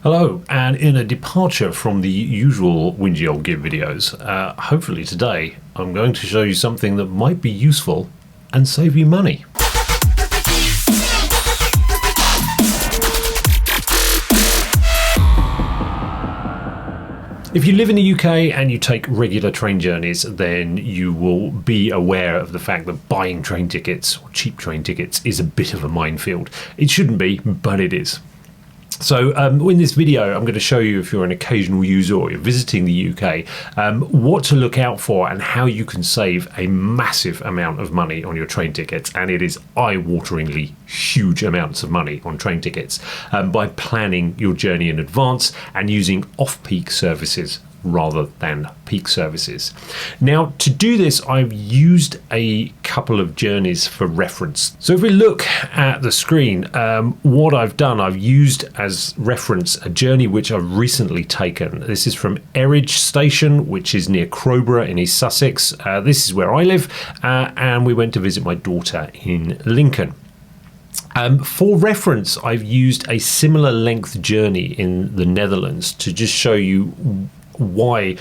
Hello, and in a departure from the usual Whingy Old Gib videos, hopefully today I'm going to show you something that might be useful and save you money. If you live in the UK and you take regular train journeys, then you will be aware of the fact that buying train tickets, or cheap train tickets, is a bit of a minefield. It shouldn't be, but it is. So in this video, I'm going to show you, if you're an occasional user or you're visiting the UK, what to look out for and how you can save a massive amount of money on your train tickets. And it is eye-wateringly huge amounts of money on train tickets by planning your journey in advance and using off-peak services rather than peak services. Now, to do this, I've used a couple of journeys for reference. So if we look at the screen, what I've done, I've used as reference a journey which I've recently taken. This is from Eridge station, which is near Crowborough in East Sussex. This is where I live, and we went to visit my daughter in Lincoln. For reference, I've used a similar length journey in the Netherlands to just show you why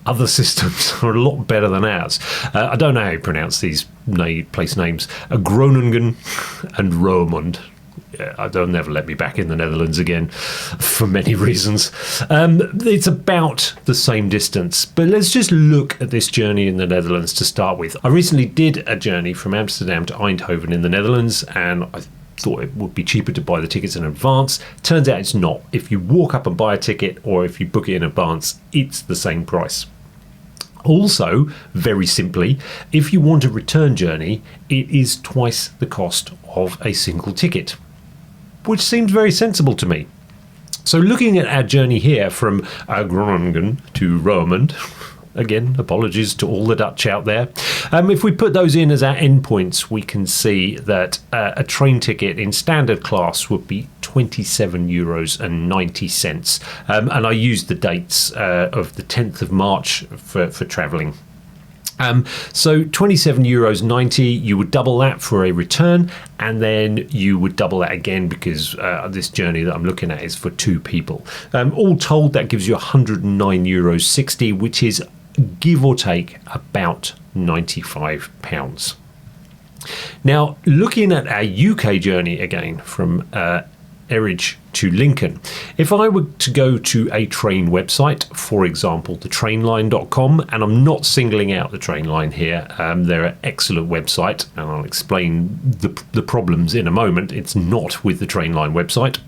other systems are a lot better than ours. I don't know how you pronounce these place names. Groningen and Roermond. They'll never let me back in the Netherlands again for many reasons. It's about the same distance, but let's just look at this journey in the Netherlands to start with. I recently did a journey from Amsterdam to Eindhoven in the Netherlands, and I thought it would be cheaper to buy the tickets in advance. Turns out it's not. If you walk up and buy a ticket, or if you book it in advance, it's the same price. Also, very simply, if you want a return journey, it is twice the cost of a single ticket, which seems very sensible to me. So looking at our journey here from Groningen to Roermond, again, apologies to all the Dutch out there. If we put those in as our endpoints, we can see that a train ticket in standard class would be €27.90. And I used the dates of the 10th of March for travelling. So €27.90, you would double that for a return, and then you would double that again because this journey that I'm looking at is for two people. All told, that gives you €109.60, which is give or take about £95. Now, looking at our UK journey again from Eridge to Lincoln, if I were to go to a train website, for example, thetrainline.com, and I'm not singling out the train line here, they're an excellent website, and I'll explain the problems in a moment. It's not with the Trainline website.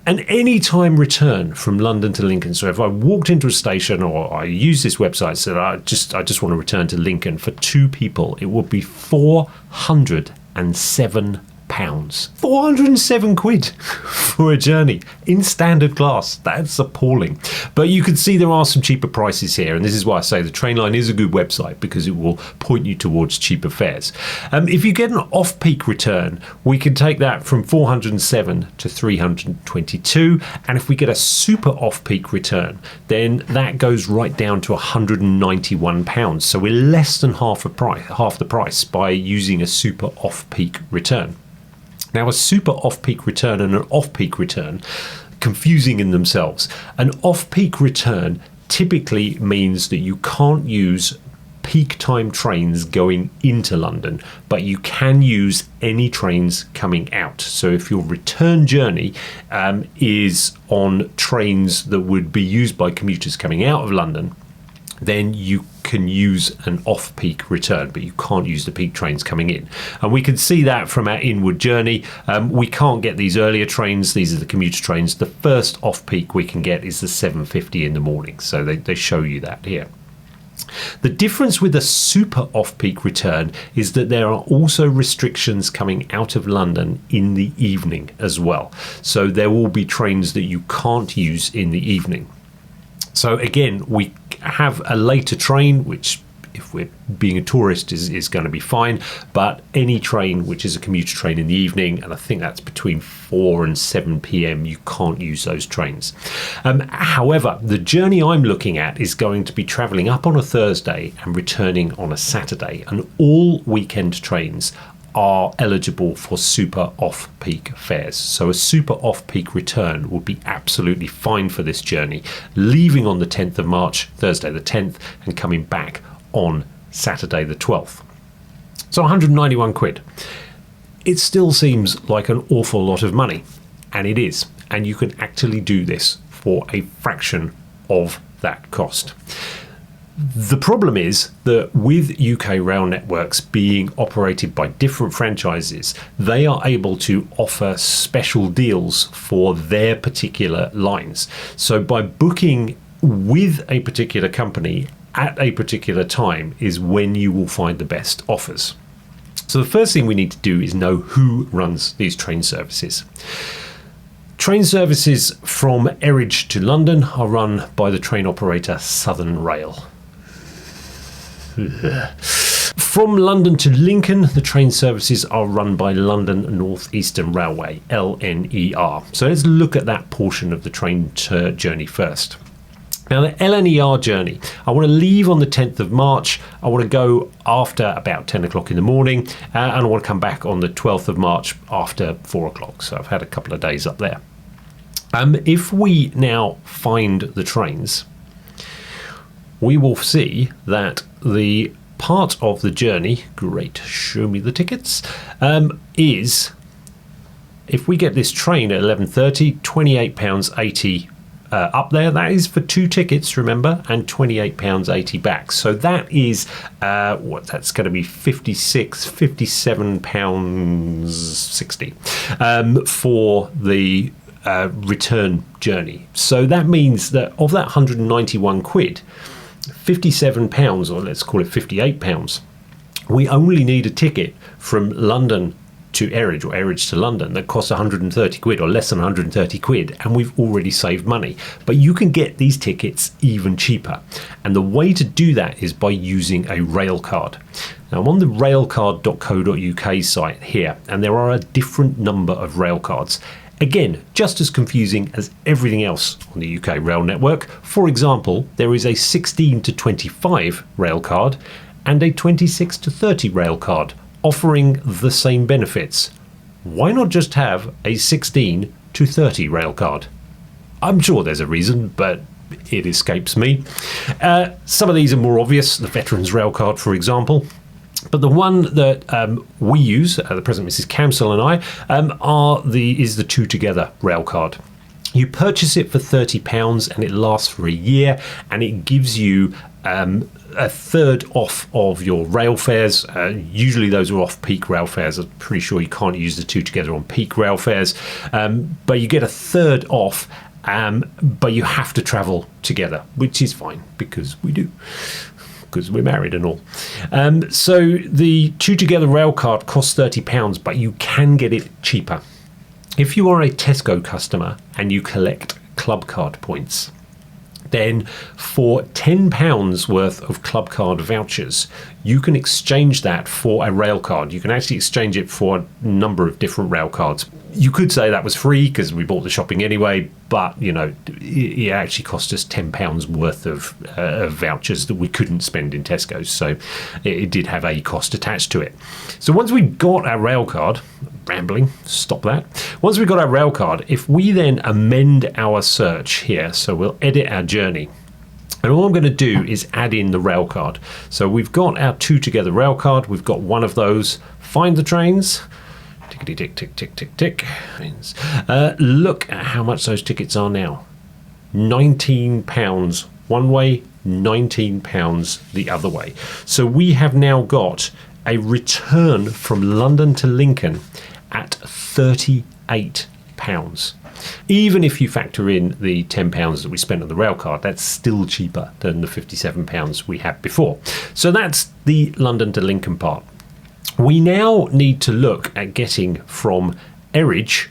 An anytime return from London to Lincoln. So if I walked into a station or I use this website, said I just want to return to Lincoln for two people, it would be £407. 407 quid for a journey in standard class. That's appalling. But you can see there are some cheaper prices here, and this is why I say the Trainline is a good website, because it will point you towards cheaper fares. If you get an off-peak return, we can take that from 407 to 322, and if we get a super off-peak return, then that goes right down to £191. So we're less than half the price by using a super off-peak return. Now, a super off-peak return and an off-peak return, confusing in themselves. An off-peak return typically means that you can't use peak time trains going into London, but you can use any trains coming out. So if your return journey is on trains that would be used by commuters coming out of London, then you can use an off-peak return, but you can't use the peak trains coming in. And we can see that from our inward journey. We can't get these earlier trains. These are the commuter trains. The first off-peak we can get is the 7:50 in the morning. So they show you that here. The difference with a super off-peak return is that there are also restrictions coming out of London in the evening as well. So there will be trains that you can't use in the evening. So again, we have a later train, which if we're being a tourist is going to be fine, but any train which is a commuter train in the evening, and I think that's between 4 and 7 p.m, you can't use those trains. However, the journey I'm looking at is going to be travelling up on a Thursday and returning on a Saturday, and all weekend trains are eligible for super off-peak fares. So a super off-peak return would be absolutely fine for this journey, leaving on the 10th of March, Thursday the 10th, and coming back on Saturday the 12th. So 191 quid. It still seems like an awful lot of money, and it is. And you can actually do this for a fraction of that cost. The problem is that with UK rail networks being operated by different franchises, they are able to offer special deals for their particular lines. So by booking with a particular company at a particular time is when you will find the best offers. So the first thing we need to do is know who runs these train services. Train services from Eridge to London are run by the train operator Southern Rail. From London to Lincoln, the train services are run by London North Eastern Railway, LNER. So let's look at that portion of the train journey first. Now, the LNER journey, I want to leave on the 10th of March. I want to go after about 10 o'clock in the morning, and I want to come back on the 12th of March after 4 o'clock. So I've had a couple of days up there. If we now find the trains, we will see that the part of the journey, great, show me the tickets, is, if we get this train at 11:30, £28.80 up there. That is for 2 tickets, remember, and £28.80 back. So that is that's going to be £57.60 for the return journey. So that means that of that 191 quid, £57, or let's call it £58, we only need a ticket from London to Eridge, or Eridge to London, that costs 130 quid or less than 130 quid, and we've already saved money. But you can get these tickets even cheaper, and the way to do that is by using a railcard. Now, I'm on the railcard.co.uk site here, and there are a different number of railcards. Again, just as confusing as everything else on the UK rail network. For example, there is a 16 to 25 railcard and a 26 to 30 railcard, offering the same benefits. Why not just have a 16 to 30 railcard? I'm sure there's a reason, but it escapes me. Some of these are more obvious, the Veterans Railcard, for example. But the one that we use, the present Mrs. Camsell and I, is the Two Together railcard. You purchase it for £30 and it lasts for a year, and it gives you a third off of your rail fares. Usually those are off-peak rail fares. I'm pretty sure you can't use the Two Together on peak rail fares, but you get a third off, but you have to travel together, which is fine because we do, because we're married and all. So the Two Together railcard costs £30, but you can get it cheaper. If you are a Tesco customer and you collect club card points, then for £10 worth of club card vouchers, you can exchange that for a rail card. You can actually exchange it for a number of different rail cards. You could say that was free because we bought the shopping anyway, but you know, it actually cost us £10 worth of vouchers that we couldn't spend in Tesco's. So it did have a cost attached to it. So once we got our rail card, rambling, stop that. Once we've got our rail card, if we then amend our search here, so we'll edit our journey, and all I'm going to do is add in the rail card. So we've got our Two Together rail card, we've got one of those, find the trains, tickety tick tick tick tick tick. Look at how much those tickets are now. £19 one way, £19 the other way. So we have now got a return from London to Lincoln at £38. Even if you factor in the £10 that we spent on the rail card, that's still cheaper than the £57 we had before. So that's the London to Lincoln part. We now need to look at getting from Eridge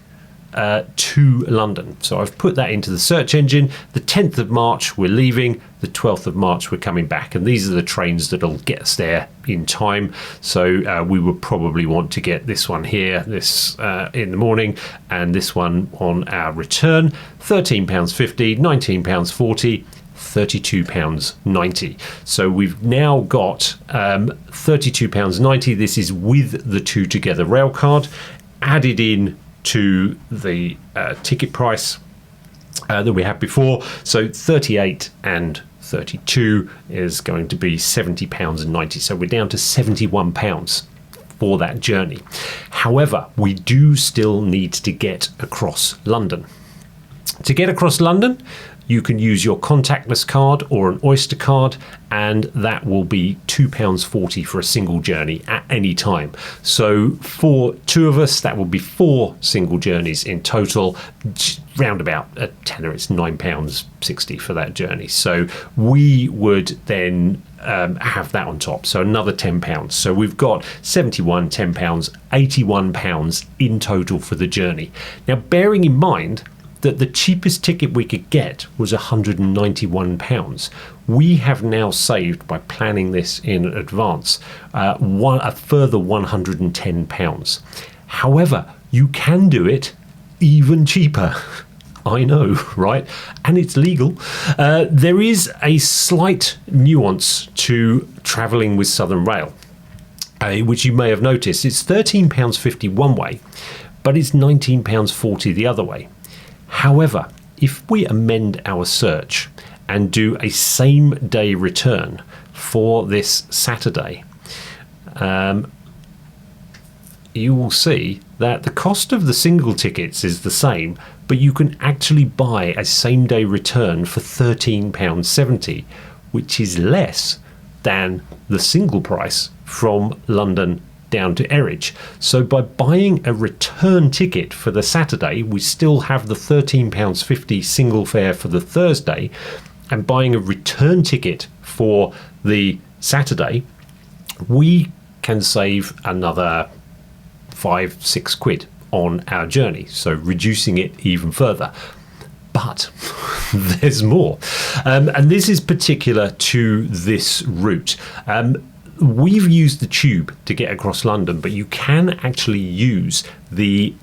to London. So I've put that into the search engine. The 10th of March we're leaving, the 12th of March we're coming back, and these are the trains that'll get us there in time. So we would probably want to get this one here, this in the morning, and this one on our return. £13.50, £19.40, £32.90. So we've now got £32.90. This is with the two together rail card added in to the ticket price that we had before. So 38 and 32 is going to be £70.90. So we're down to £71 for that journey. However, we do still need to get across London. To get across London, you can use your contactless card or an Oyster card, and that will be £2.40 for a single journey at any time. So for two of us, that will be 4 single journeys in total. Round about a tenner, it's £9.60 for that journey. So we would then have that on top, so another £10. So we've got £71, £10, £81 in total for the journey. Now, bearing in mind that the cheapest ticket we could get was £191. We have now saved, by planning this in advance, a further £110. However, you can do it even cheaper. I know, right? And it's legal. There is a slight nuance to travelling with Southern Rail, which you may have noticed. It's £13.50 one way, but it's £19.40 the other way. However, if we amend our search and do a same-day return for this Saturday, you will see that the cost of the single tickets is the same, but you can actually buy a same-day return for £13.70, which is less than the single price from London down to Eridge. So by buying a return ticket for the Saturday, we still have the £13.50 single fare for the Thursday, and buying a return ticket for the Saturday, we can save another £5-6 on our journey, so reducing it even further. But there's more, and this is particular to this route. We've used the tube to get across London, but you can actually use the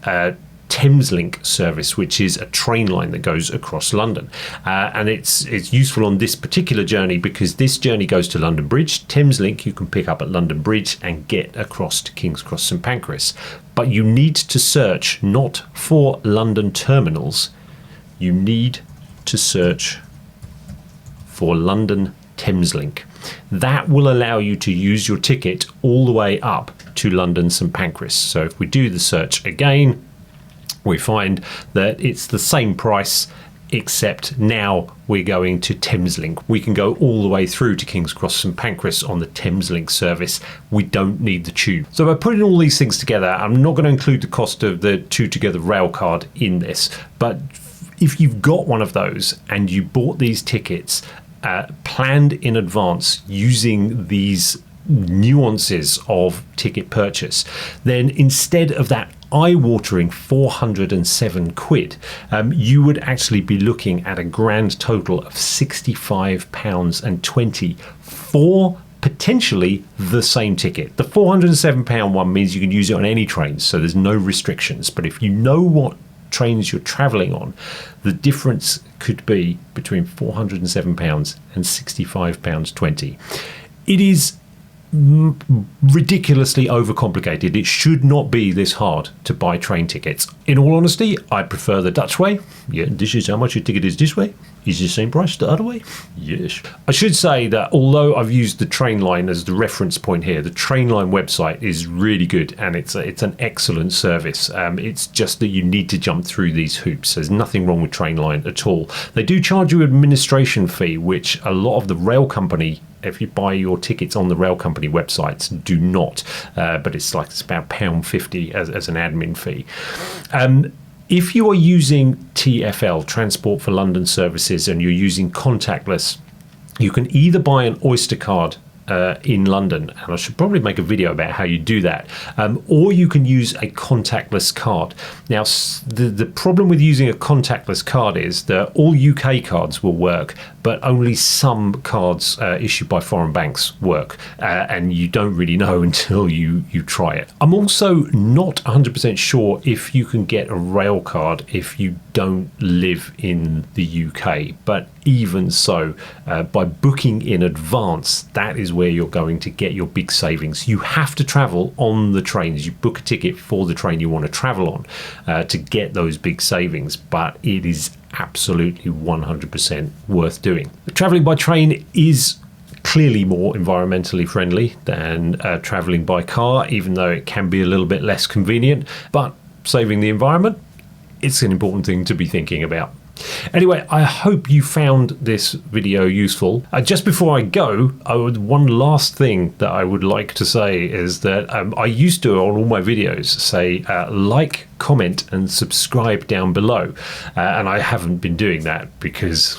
Thameslink service, which is a train line that goes across London, and it's useful on this particular journey because this journey goes to London Bridge. Thameslink you can pick up at London Bridge and get across to King's Cross St Pancras, but you need to search not for London terminals, you need to search for London Thameslink. That will allow you to use your ticket all the way up to London St Pancras. So if we do the search again, we find that it's the same price, except now we're going to Thameslink. We can go all the way through to King's Cross St Pancras on the Thameslink service. We don't need the tube. So by putting all these things together, I'm not going to include the cost of the two together rail card in this, but if you've got one of those and you bought these tickets planned in advance using these nuances of ticket purchase, then instead of that eye-watering £407, you would actually be looking at a grand total of £65.20 for potentially the same ticket. The £407 one means you can use it on any trains, so there's no restrictions. But if you know what trains you're travelling on, the difference could be between £407 and £65.20. It is ridiculously overcomplicated. It should not be this hard to buy train tickets. In all honesty, I prefer the Dutch way. Yeah, this is how much your ticket is this way. Is the same price the other way? Yes. I should say that although I've used the Trainline as the reference point here, the Trainline website is really good and it's an excellent service. It's just that you need to jump through these hoops. There's nothing wrong with Trainline at all. They do charge you an administration fee, which a lot of the rail company, if you buy your tickets on the rail company websites, do not. But it's about £1.50 as an admin fee. If you are using TfL, Transport for London Services, and you're using contactless, you can either buy an Oyster card in London, and I should probably make a video about how you do that, or you can use a contactless card. Now, the problem with using a contactless card is that all UK cards will work, but only some cards issued by foreign banks work, and you don't really know until you try it. I'm also not 100% sure if you can get a rail card if you don't live in the UK, but even so, by booking in advance, that is where you're going to get your big savings. You have to travel on the trains. You book a ticket for the train you want to travel on to get those big savings, but it is absolutely 100% worth doing. Traveling by train is clearly more environmentally friendly than traveling by car, even though it can be a little bit less convenient, but saving the environment, it's an important thing to be thinking about. Anyway, I hope you found this video useful. Just before I go, one last thing that I would like to say is that I used to, on all my videos, say like, comment and subscribe down below. And I haven't been doing that because,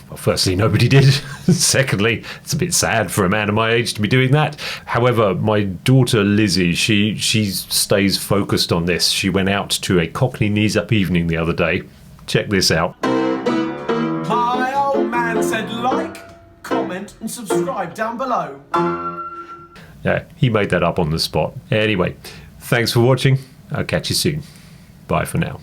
well, firstly, nobody did. Secondly, it's a bit sad for a man of my age to be doing that. However, my daughter Lizzie, she stays focused on this. She went out to a Cockney Knees Up evening the other day. Check this out. My old man said like, comment and subscribe down below. Yeah, he made that up on the spot. Anyway, thanks for watching. I'll catch you soon. Bye for now.